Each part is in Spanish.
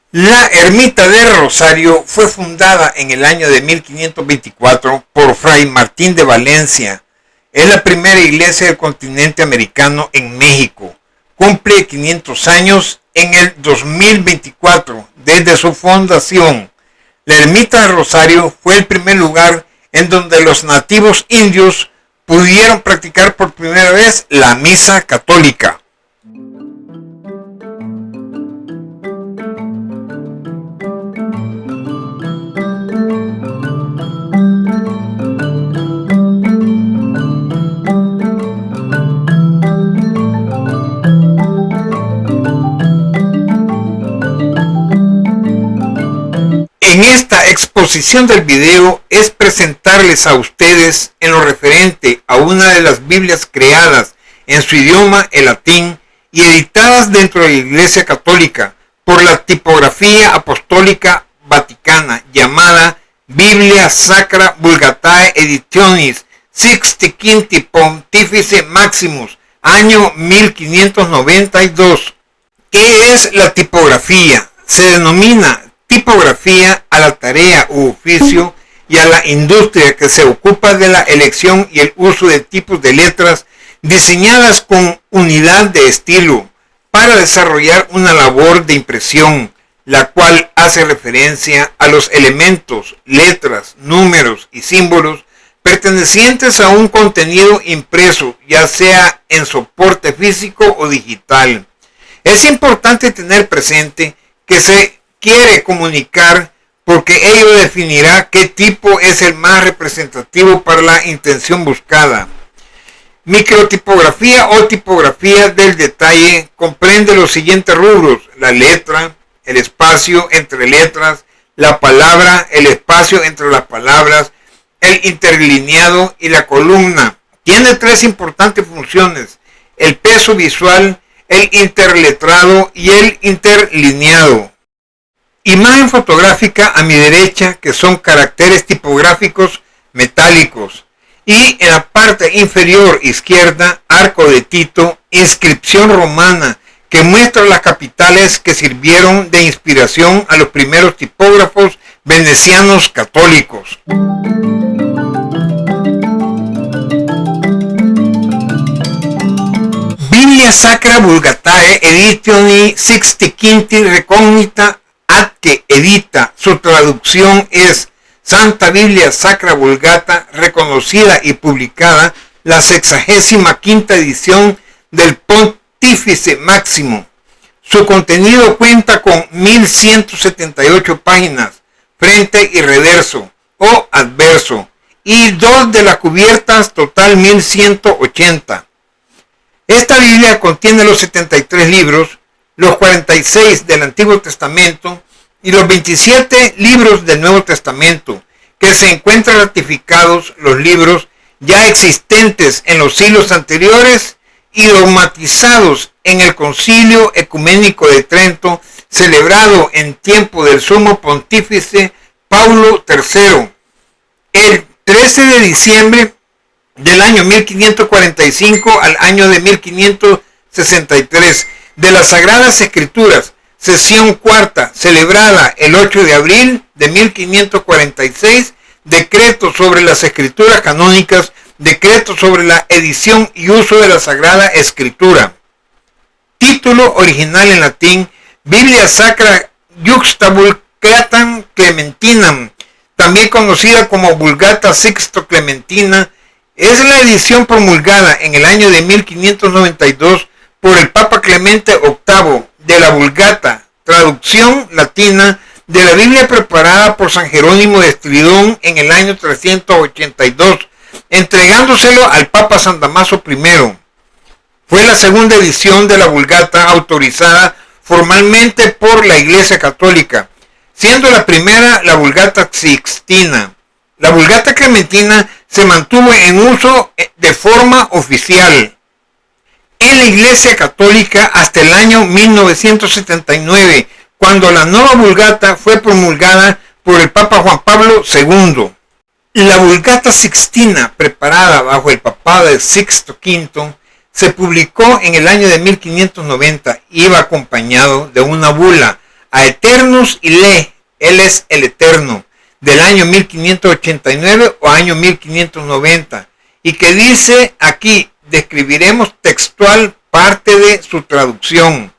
La ermita de Rosario fue fundada en el año de 1524 por Fray Martín de Valencia. Es la primera iglesia del continente americano en México. Cumple 500 años en el 2024 desde su fundación. La ermita de Rosario fue el primer lugar en donde los nativos indios pudieron practicar por primera vez la misa católica. En esta exposición del video es presentarles a ustedes en lo referente a una de las Biblias creadas en su idioma, el latín, y editadas dentro de la Iglesia Católica por la Tipografía Apostólica Vaticana, llamada Biblia Sacra Vulgatae Editionis Sixti Quinti Pontifice Maximus, año 1592. ¿Qué es la tipografía? Se denomina tipografía a la tarea u oficio y a la industria que se ocupa de la elección y el uso de tipos de letras diseñadas con unidad de estilo para desarrollar una labor de impresión, la cual hace referencia a los elementos, letras, números y símbolos pertenecientes a un contenido impreso, ya sea en soporte físico o digital. Es importante tener presente que se quiere comunicar porque ello definirá qué tipo es el más representativo para la intención buscada. Microtipografía o tipografía del detalle comprende los siguientes rubros: la letra, el espacio entre letras, la palabra, el espacio entre las palabras, el interlineado y la columna. Tiene tres importantes funciones: el peso visual, el interletrado y el interlineado. Imagen fotográfica a mi derecha, que son caracteres tipográficos metálicos. Y en la parte inferior izquierda, arco de Tito, inscripción romana, que muestra las capitales que sirvieron de inspiración a los primeros tipógrafos venecianos católicos. Biblia Sacra Vulgatae Editioni Sixti Quinti Recognita ad que edita. Su traducción es Santa Biblia Sacra Vulgata, reconocida y publicada la 65ª edición del Pontífice Máximo. Su contenido cuenta con 1178 páginas, frente y reverso o adverso, y 2 de las cubiertas, total 1180. Esta Biblia contiene los 73 libros, los 46 del Antiguo Testamento y los 27 libros del Nuevo Testamento, que se encuentran ratificados los libros ya existentes en los siglos anteriores y dogmatizados en el Concilio Ecuménico de Trento, celebrado en tiempo del Sumo Pontífice Paulo III, el 13 de diciembre del año 1545 al año de 1563, de las Sagradas Escrituras, sesión cuarta, celebrada el 8 de abril de 1546, decreto sobre las escrituras canónicas, decreto sobre la edición y uso de la Sagrada Escritura. Título original en latín: Biblia Sacra Juxta-Vulgatam Clementinam, también conocida como Vulgata Sixto-Clementina, es la edición promulgada en el año de 1592 por el Papa Clemente VIII de la Vulgata, traducción latina de la Biblia preparada por San Jerónimo de Estridón en el año 382, entregándoselo al Papa San Damaso I. Fue la segunda edición de la Vulgata autorizada formalmente por la Iglesia Católica, siendo la primera la Vulgata Sixtina. La Vulgata Clementina se mantuvo en uso de forma oficial en la Iglesia Católica hasta el año 1979, cuando la nueva Vulgata fue promulgada por el Papa Juan Pablo II. La Vulgata Sixtina, preparada bajo el papado de Sixto V, se publicó en el año de 1590 y iba acompañado de una bula Aeternus Ile, él es el Eterno, del año 1589 o año 1590, y que dice aquí, describiremos textual parte de su traducción.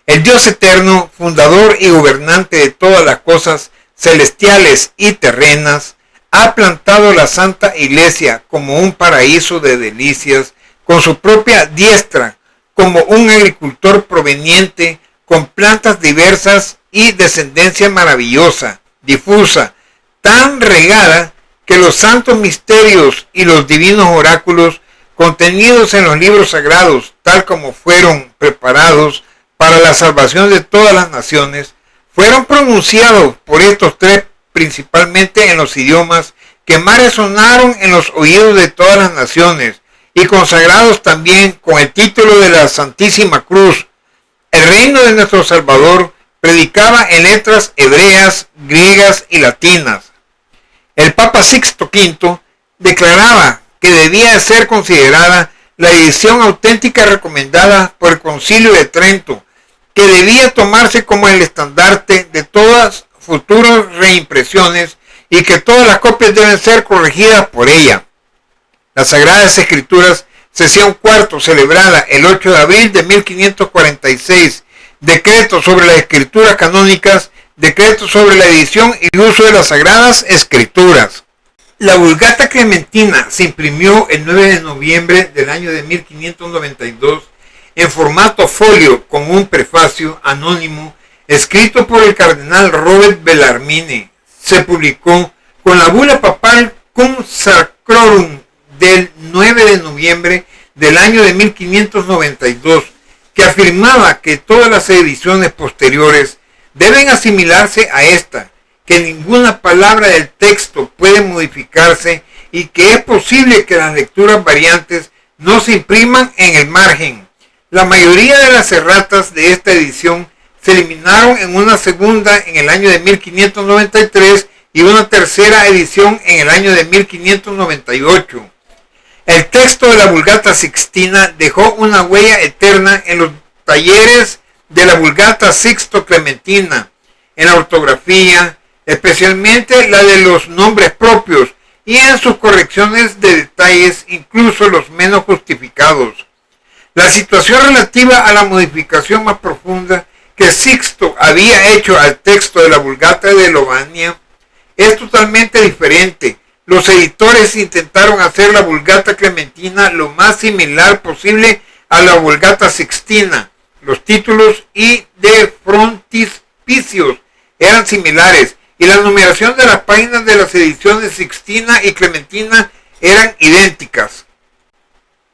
El Dios eterno, fundador y gobernante de todas las cosas celestiales y terrenas, ha plantado la Santa Iglesia como un paraíso de delicias, con su propia diestra, como un agricultor proveniente, con plantas diversas y descendencia maravillosa, difusa, tan regada que los santos misterios y los divinos oráculos contenidos en los libros sagrados, tal como fueron preparados para la salvación de todas las naciones, fueron pronunciados por estos tres principalmente en los idiomas que más resonaron en los oídos de todas las naciones, y consagrados también con el título de la Santísima Cruz. El reino de nuestro Salvador predicaba en letras hebreas, griegas y latinas. El Papa Sixto V declaraba que debía ser considerada la edición auténtica recomendada por el Concilio de Trento, que debía tomarse como el estandarte de todas futuras reimpresiones y que todas las copias deben ser corregidas por ella. Las Sagradas Escrituras, sesión cuarto, celebrada el 8 de abril de 1546, decreto sobre las Escrituras canónicas, decreto sobre la edición y uso de las Sagradas Escrituras. La Vulgata Clementina se imprimió el 9 de noviembre del año de 1592 en formato folio con un prefacio anónimo escrito por el cardenal Robert Bellarmine. Se publicó con la bula papal Cum Sacrorum del 9 de noviembre del año de 1592, que afirmaba que todas las ediciones posteriores deben asimilarse a esta, que ninguna palabra del texto puede modificarse y que es posible que las lecturas variantes no se impriman en el margen. La mayoría de las erratas de esta edición se eliminaron en una segunda en el año de 1593 y una tercera edición en el año de 1598. El texto de la Vulgata Sixtina dejó una huella eterna en los talleres de la Vulgata Sixto Clementina, en la ortografía, especialmente la de los nombres propios, y en sus correcciones de detalles, incluso los menos justificados. La situación relativa a la modificación más profunda que Sixto había hecho al texto de la Vulgata de Lovania es totalmente diferente. Los editores intentaron hacer la Vulgata Clementina lo más similar posible a la Vulgata Sixtina. Los títulos y de frontispicios eran similares y la numeración de las páginas de las ediciones Sixtina y Clementina eran idénticas.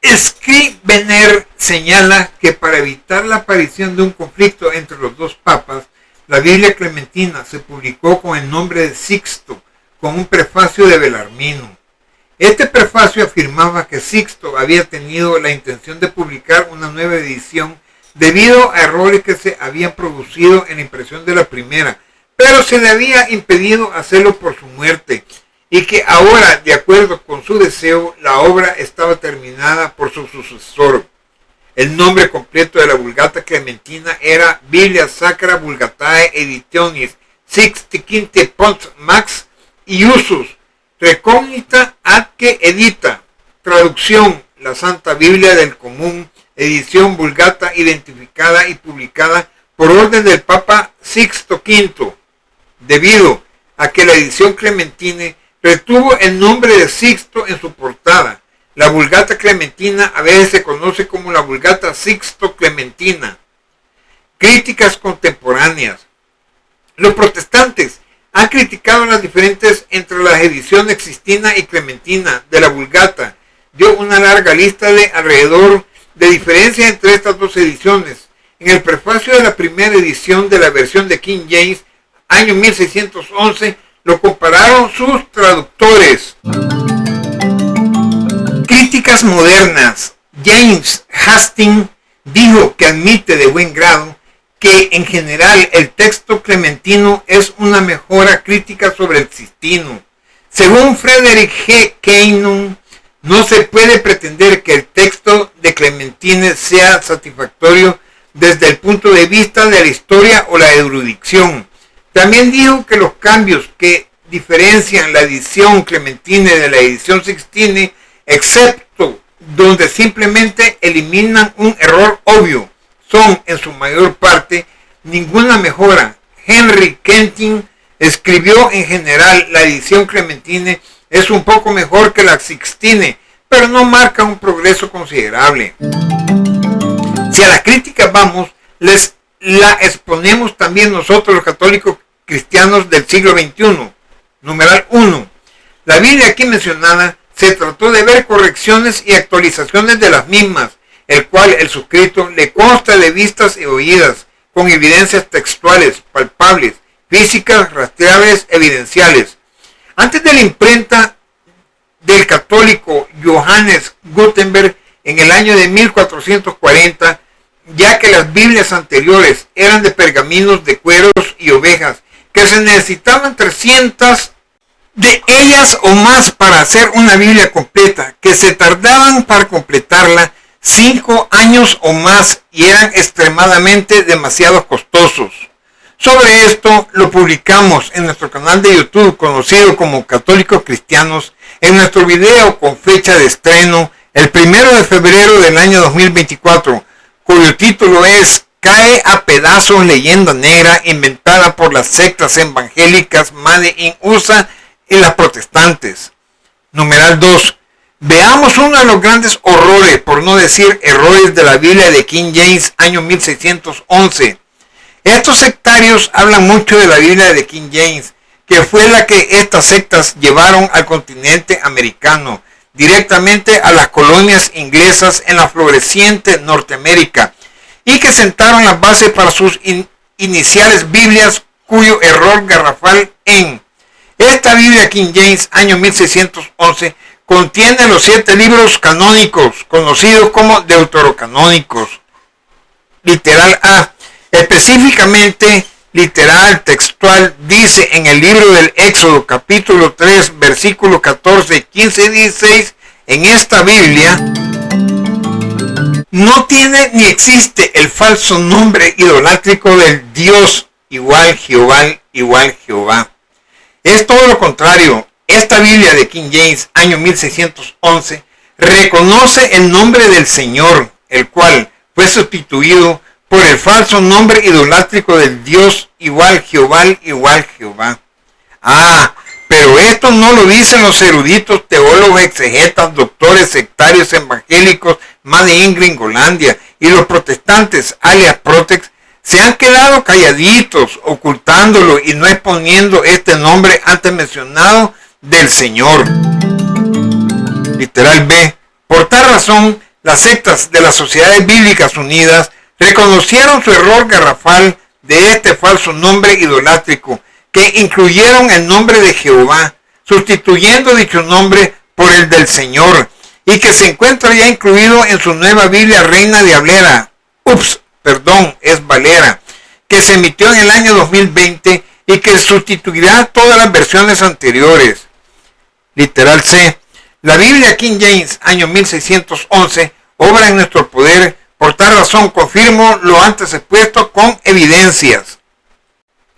Scrivener señala que para evitar la aparición de un conflicto entre los dos papas, la Biblia Clementina se publicó con el nombre de Sixto, con un prefacio de Bellarmino. Este prefacio afirmaba que Sixto había tenido la intención de publicar una nueva edición debido a errores que se habían producido en la impresión de la primera, pero se le había impedido hacerlo por su muerte, y que ahora, de acuerdo con su deseo, la obra estaba terminada por su sucesor. El nombre completo de la Vulgata Clementina era Biblia Sacra Vulgatae Editionis Sixti Quinti Pons Max Iusus Recognita Atque Edita. Traducción: la Santa Biblia del Común, edición Vulgata identificada y publicada por orden del Papa Sixto V, debido a que la edición Clementine retuvo el nombre de Sixto en su portada. La Vulgata Clementina a veces se conoce como la Vulgata Sixto Clementina. Críticas contemporáneas. Los protestantes han criticado las diferencias entre las ediciones Sixtina y Clementina de la Vulgata. Dio una larga lista de alrededor de diferencias entre estas dos ediciones. En el prefacio de la primera edición de la versión de King James, año 1611, lo compararon sus traductores. Críticas modernas. James Hastings dijo que admite de buen grado que en general el texto clementino es una mejora crítica sobre el sixtino. Según Frederick G. Kenyon, no se puede pretender que el texto de Clementine sea satisfactorio desde el punto de vista de la historia o la erudición. También dijo que los cambios que diferencian la edición Clementine de la edición Sixtine, excepto donde simplemente eliminan un error obvio, son en su mayor parte ninguna mejora. Henry Kenting escribió: en general la edición Clementine es un poco mejor que la Sixtine, pero no marca un progreso considerable. Si a la crítica vamos, la exponemos también nosotros los católicos cristianos del siglo XXI. Numeral 1. La Biblia aquí mencionada se trató de ver correcciones y actualizaciones de las mismas, el cual el suscrito le consta de vistas y oídas, con evidencias textuales, palpables, físicas, rastreables, evidenciales. Antes de la imprenta del católico Johannes Gutenberg en el año de 1440, ya que las Biblias anteriores eran de pergaminos de cueros y ovejas, que se necesitaban 300 de ellas o más para hacer una Biblia completa, que se tardaban para completarla 5 años o más y eran extremadamente demasiado costosos. Sobre esto lo publicamos en nuestro canal de YouTube conocido como Católicos Cristianos, en nuestro video con fecha de estreno el 1 de febrero del año 2024, cuyo título es Cae a pedazos leyenda negra inventada por las sectas evangélicas Made in USA y las protestantes. Numeral 2. Veamos uno de los grandes horrores, por no decir errores, de la Biblia de King James, año 1611. Estos sectarios hablan mucho de la Biblia de King James, que fue la que estas sectas llevaron al continente americano, directamente a las colonias inglesas en la floreciente Norteamérica, y que sentaron las bases para sus iniciales Biblias, cuyo error garrafal en esta Biblia King James, año 1611, contiene los 7 libros canónicos, conocidos como deuterocanónicos. Literal A. Específicamente, literal textual, dice en el libro del Éxodo, capítulo 3, versículos 14, 15 y 16, en esta Biblia no tiene ni existe el falso nombre idolátrico del Dios igual Jehová, igual Jehová. Es todo lo contrario. Esta Biblia de King James, año 1611, reconoce el nombre del Señor, el cual fue sustituido por el falso nombre idolátrico del Dios igual Jehová, igual Jehová. Pero esto no lo dicen los eruditos, teólogos, exegetas, doctores, sectarios, evangélicos, Made in Gringolandia, y los protestantes, alias Protex, se han quedado calladitos, ocultándolo y no exponiendo este nombre antes mencionado del Señor. Literal B. Por tal razón, las sectas de las Sociedades Bíblicas Unidas reconocieron su error garrafal de este falso nombre idolátrico, que incluyeron el nombre de Jehová, sustituyendo dicho nombre por el del Señor, y que se encuentra ya incluido en su nueva Biblia Reina de Valera, que se emitió en el año 2020 y que sustituirá todas las versiones anteriores. Literal C. La Biblia King James, año 1611, obra en nuestro poder. Por tal razón confirmo lo antes expuesto con evidencias.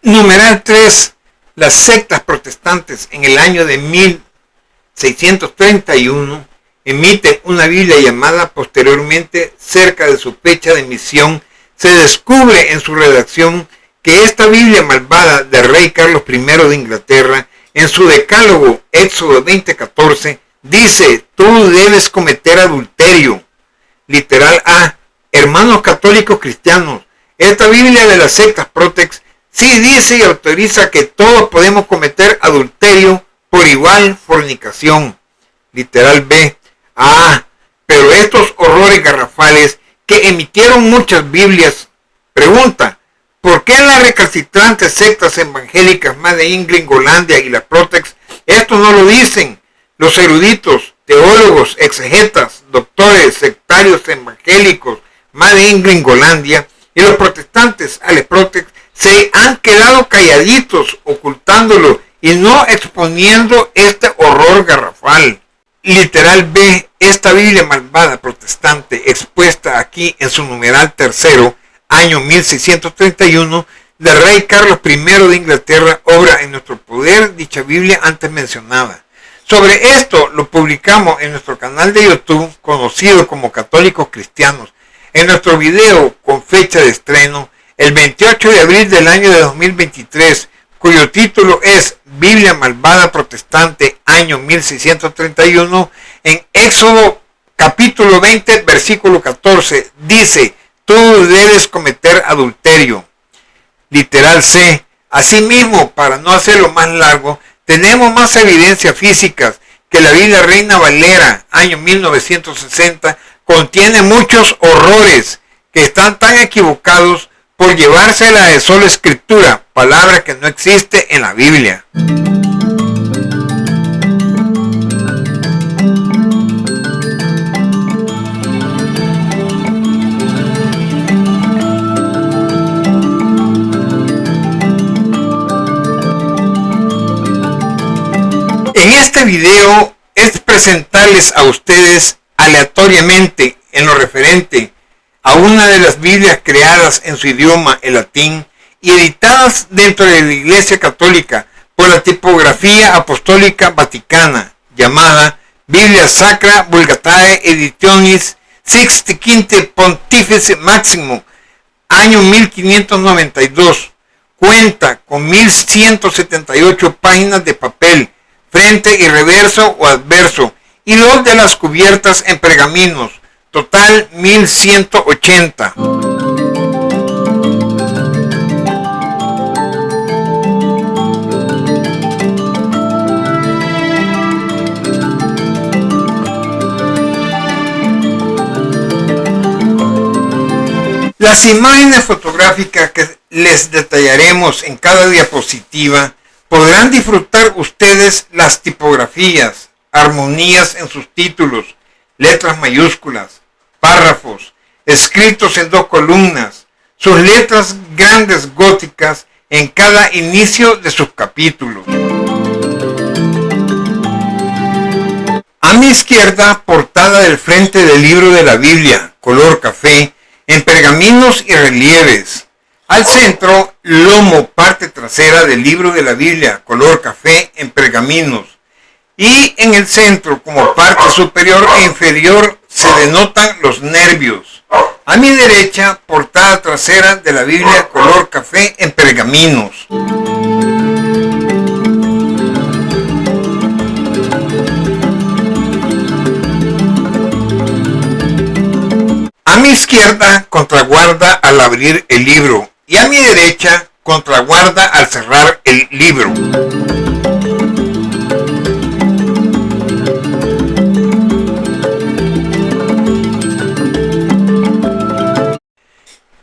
Numeral 3. Las sectas protestantes en el año de 1631 emite una Biblia llamada posteriormente, cerca de su fecha de emisión, se descubre en su redacción que esta Biblia malvada del rey Carlos I de Inglaterra, en su decálogo Éxodo 20:14, dice: tú debes cometer adulterio. Literal A. Hermanos católicos cristianos, esta Biblia de las sectas Protex sí dice y autoriza que todos podemos cometer adulterio por igual fornicación. Literal B. Pero estos horrores garrafales que emitieron muchas Biblias. Pregunta: ¿por qué las recalcitrantes sectas evangélicas Made in Gringolandia y la Protex esto no lo dicen? Los eruditos, teólogos, exegetas, doctores, sectarios evangélicos Made in Gringolandia y los protestantes Aleprotex se han quedado calladitos, ocultándolo y no exponiendo este horror garrafal. Literal B. Esta Biblia malvada protestante expuesta aquí en su numeral tercero, año 1631, del rey Carlos I de Inglaterra, obra en nuestro poder dicha Biblia antes mencionada. Sobre esto lo publicamos en nuestro canal de YouTube, conocido como Católicos Cristianos, en nuestro video con fecha de estreno, el 28 de abril del año de 2023, cuyo título es Biblia malvada protestante, año 1631, en Éxodo capítulo 20, versículo 14, dice: tú debes cometer adulterio. Literal C. Asimismo, para no hacerlo más largo, tenemos más evidencias físicas que la Biblia Reina Valera, año 1960, contiene muchos horrores que están tan equivocados por llevársela de sola escritura, palabra que no existe en la Biblia. En este video es presentarles a ustedes aleatoriamente en lo referente a una de las Biblias creadas en su idioma, el latín, y editadas dentro de la Iglesia Católica por la Tipografía Apostólica Vaticana, llamada Biblia Sacra Vulgatae Editionis Sixti Quinti Pontifice Maximo, año 1592. Cuenta con 1178 páginas de papel, frente y reverso o adverso, y dos de las cubiertas en pergaminos, total 1180. Las imágenes fotográficas que les detallaremos en cada diapositiva podrán disfrutar ustedes las tipografías, armonías en sus títulos, letras mayúsculas, párrafos, escritos en 2 columnas, sus letras grandes góticas en cada inicio de sus capítulos. A mi izquierda, portada del frente del libro de la Biblia, color café, en pergaminos y relieves. Al centro, lomo, parte trasera del libro de la Biblia, color café, en pergaminos. Y en el centro, como parte superior e inferior, se denotan los nervios. A mi derecha, portada trasera de la Biblia, color café, en pergaminos. A mi izquierda, contraguarda al abrir el libro, y a mi derecha, contraguarda al cerrar el libro.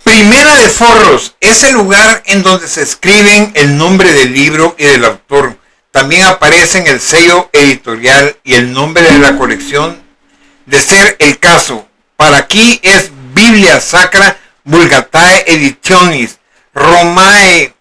Primera de forros es el lugar en donde se escriben el nombre del libro y del autor. También aparecen el sello editorial y el nombre de la colección, de ser el caso. Para aquí es Biblia Sacra Vulgatae Editionis Romae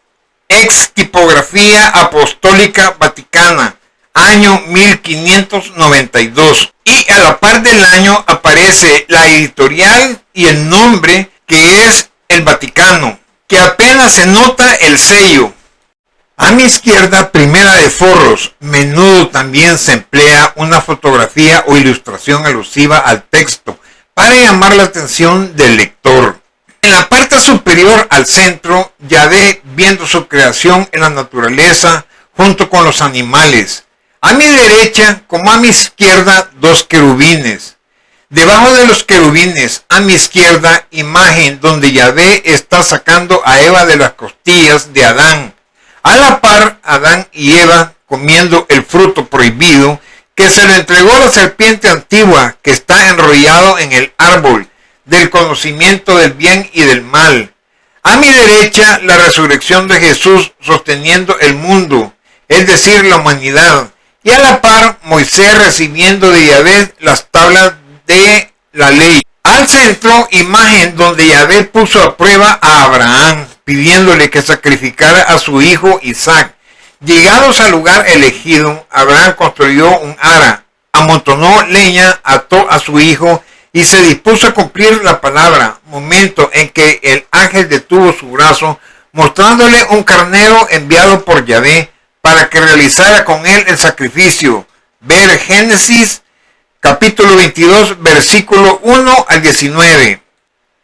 ex Tipografía Apostólica Vaticana, año 1592. Y a la par del año aparece la editorial y el nombre, que es el Vaticano, que apenas se nota el sello. A mi izquierda, primera de forros. Menudo también se emplea una fotografía o ilustración alusiva al texto para llamar la atención del lector. En la parte superior al centro, Yahvé viendo su creación en la naturaleza junto con los animales. A mi derecha como a mi izquierda 2 querubines. Debajo de los querubines, a mi izquierda, imagen donde Yahvé está sacando a Eva de las costillas de Adán. A la par, Adán y Eva comiendo el fruto prohibido que se le entregó a la serpiente antigua que está enrollado en el árbol del conocimiento del bien y del mal. A mi derecha, la resurrección de Jesús sosteniendo el mundo, es decir, la humanidad. Y a la par, Moisés recibiendo de Yahvé las tablas de la ley. Al centro, imagen donde Yahvé puso a prueba a Abraham, pidiéndole que sacrificara a su hijo Isaac. Llegados al lugar elegido, Abraham construyó un ara, amontonó leña, ató a su hijo y se dispuso a cumplir la palabra, momento en que el ángel detuvo su brazo, mostrándole un carnero enviado por Yahvé para que realizara con él el sacrificio. Ver Génesis capítulo 22, versículo 1 al 19.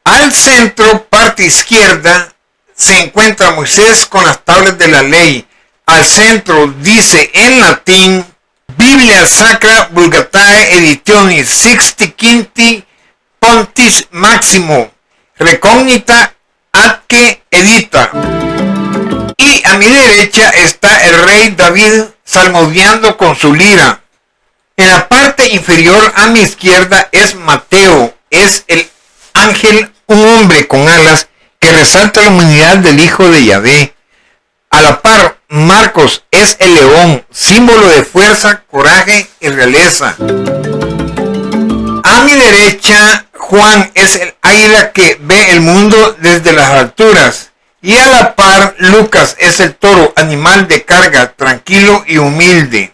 Al centro, parte izquierda, se encuentra Moisés con las tablas de la ley. Al centro dice en latín, Biblia Sacra Vulgatae Editionis Sixti Quinti Pontis Maximo Recognita Atque Edita. Y a mi derecha está el rey David salmodiando con su lira. En la parte inferior a mi izquierda es Mateo, es el ángel, un hombre con alas que resalta la humanidad del Hijo de Yahvé. A la par, Marcos es el león, símbolo de fuerza, coraje y realeza. A mi derecha, Juan es el águila que ve el mundo desde las alturas. Y a la par, Lucas es el toro, animal de carga, tranquilo y humilde.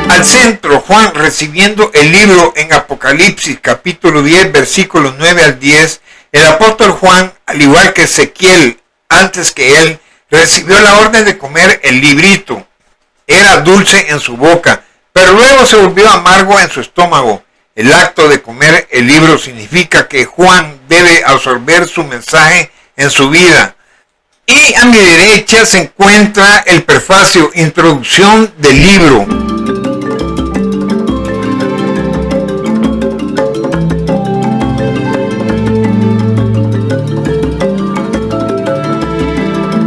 Al centro, Juan recibiendo el libro en Apocalipsis capítulo 10, versículos 9 al 10, el apóstol Juan, al igual que Ezequiel, antes que él, recibió la orden de comer el librito. Era dulce en su boca, pero luego se volvió amargo en su estómago. El acto de comer el libro significa que Juan debe absorber su mensaje en su vida. Y a mi derecha se encuentra el prefacio, introducción del libro.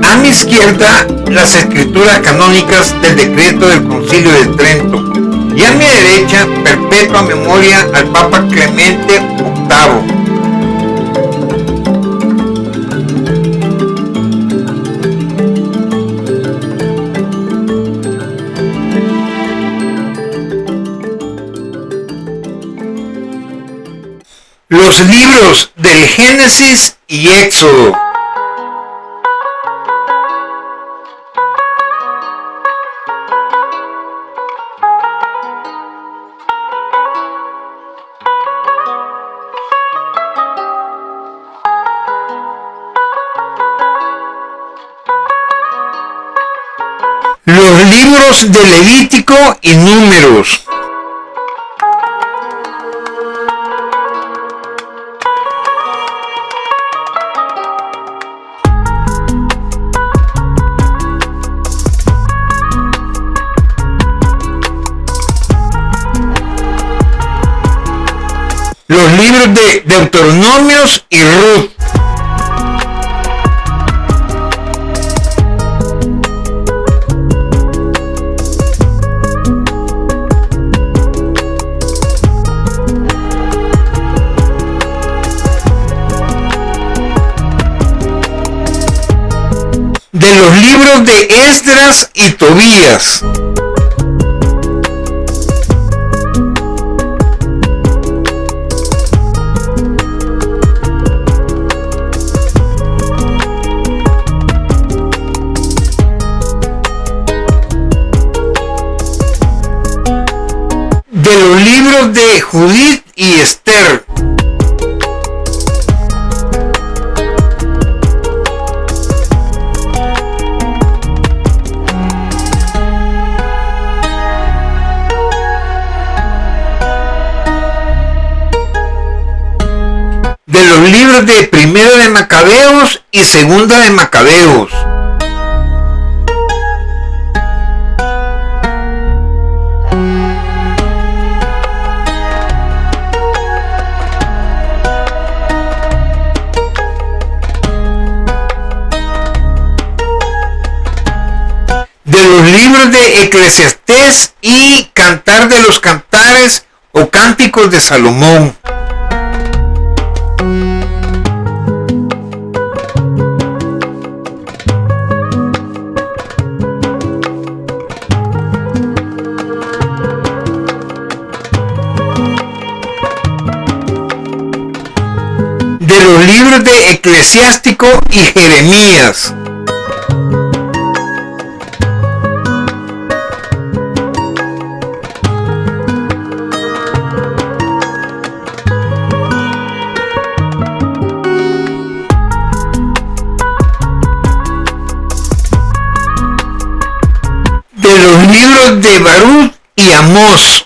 A mi izquierda, las escrituras canónicas del decreto del Concilio de Trento. Y a mi derecha, perpetua memoria al Papa Clemente VIII. Los libros del Génesis y Éxodo. Los libros de Levítico y Números. Los libros de Deuteronomios y Ruth. De los libros de Esdras y Tobías. De los libros de Judith y Esther. De los libros de Primero de Macabeos y Segunda de Macabeos. De los libros de Eclesiastés y Cantar de los Cantares o Cánticos de Salomón. De los libros de Eclesiástico y Jeremías. De los libros de Baruch y Amós.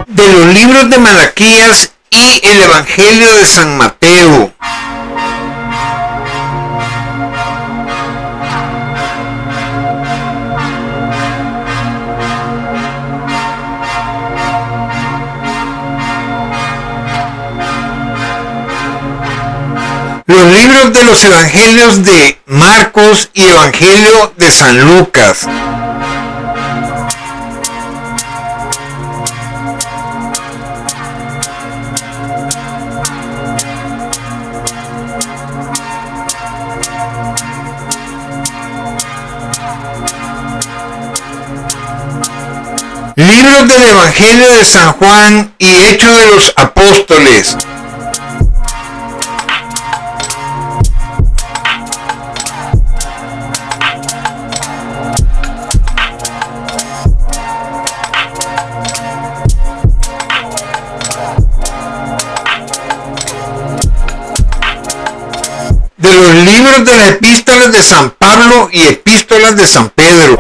De los libros de Malaquías y el Evangelio de San Mateo. Los libros de los Evangelios de Marcos y Evangelio de San Lucas. Libros del Evangelio de San Juan y Hechos de los Apóstoles. De los libros de las epístolas de San Pablo y epístolas de San Pedro.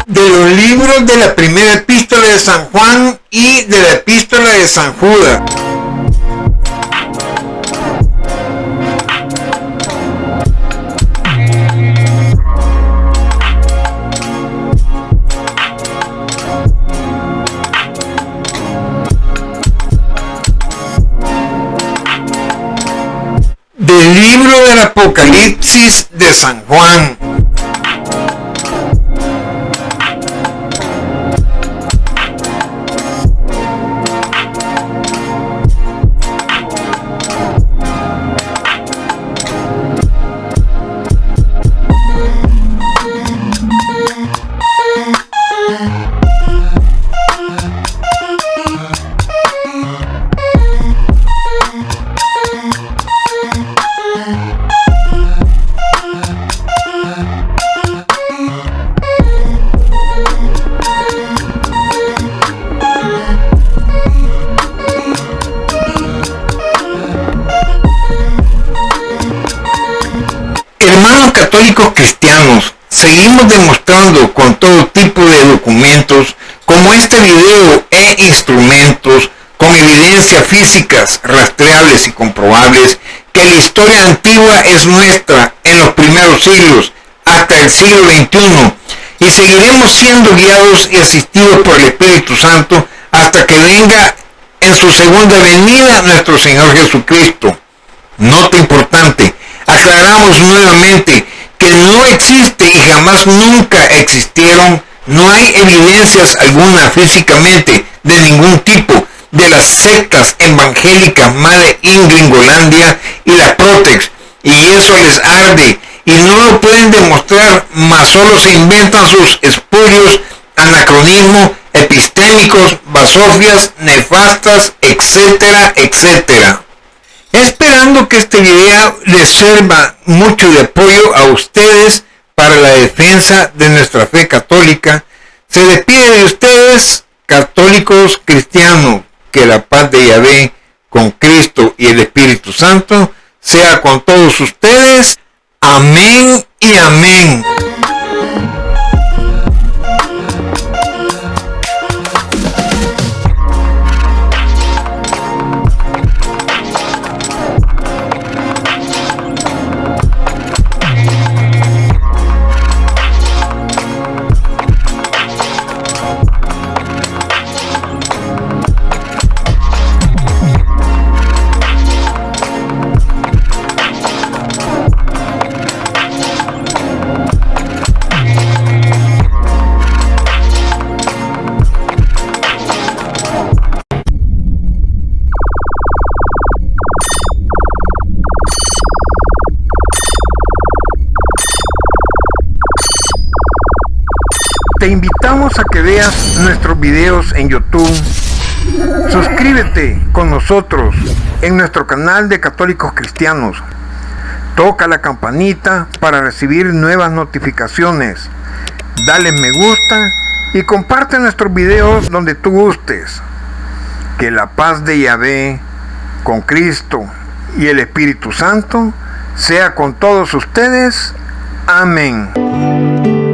De los libros de la primera epístola de San Juan y de la epístola de San Judas. Del libro del Apocalipsis de San Juan. Hermanos católicos cristianos, seguimos demostrando con todo tipo de documentos, como este video e instrumentos, con evidencias físicas, rastreables y comprobables, que la historia antigua es nuestra en los primeros siglos, hasta el siglo XXI, y seguiremos siendo guiados y asistidos por el Espíritu Santo hasta que venga en su segunda venida nuestro Señor Jesucristo. Nota importante. Aclaramos nuevamente que no existe y jamás nunca existieron, no hay evidencias alguna físicamente de ningún tipo de las sectas evangélicas Made in Gringolandia y la Protex, y eso les arde y no lo pueden demostrar, mas solo se inventan sus espurios anacronismos epistémicos, basofias, nefastas, etcétera, etcétera. Esperando que este video les sirva mucho de apoyo a ustedes para la defensa de nuestra fe católica, se despide de ustedes, católicos cristianos. Que la paz de Yahvé con Cristo y el Espíritu Santo sea con todos ustedes. Amén y amén. Te invitamos a que veas nuestros videos en YouTube. Suscríbete con nosotros en nuestro canal de Católicos Cristianos. Toca la campanita para recibir nuevas notificaciones. Dale me gusta y comparte nuestros videos donde tú gustes. Que la paz de Yahvé con Cristo y el Espíritu Santo sea con todos ustedes. Amén.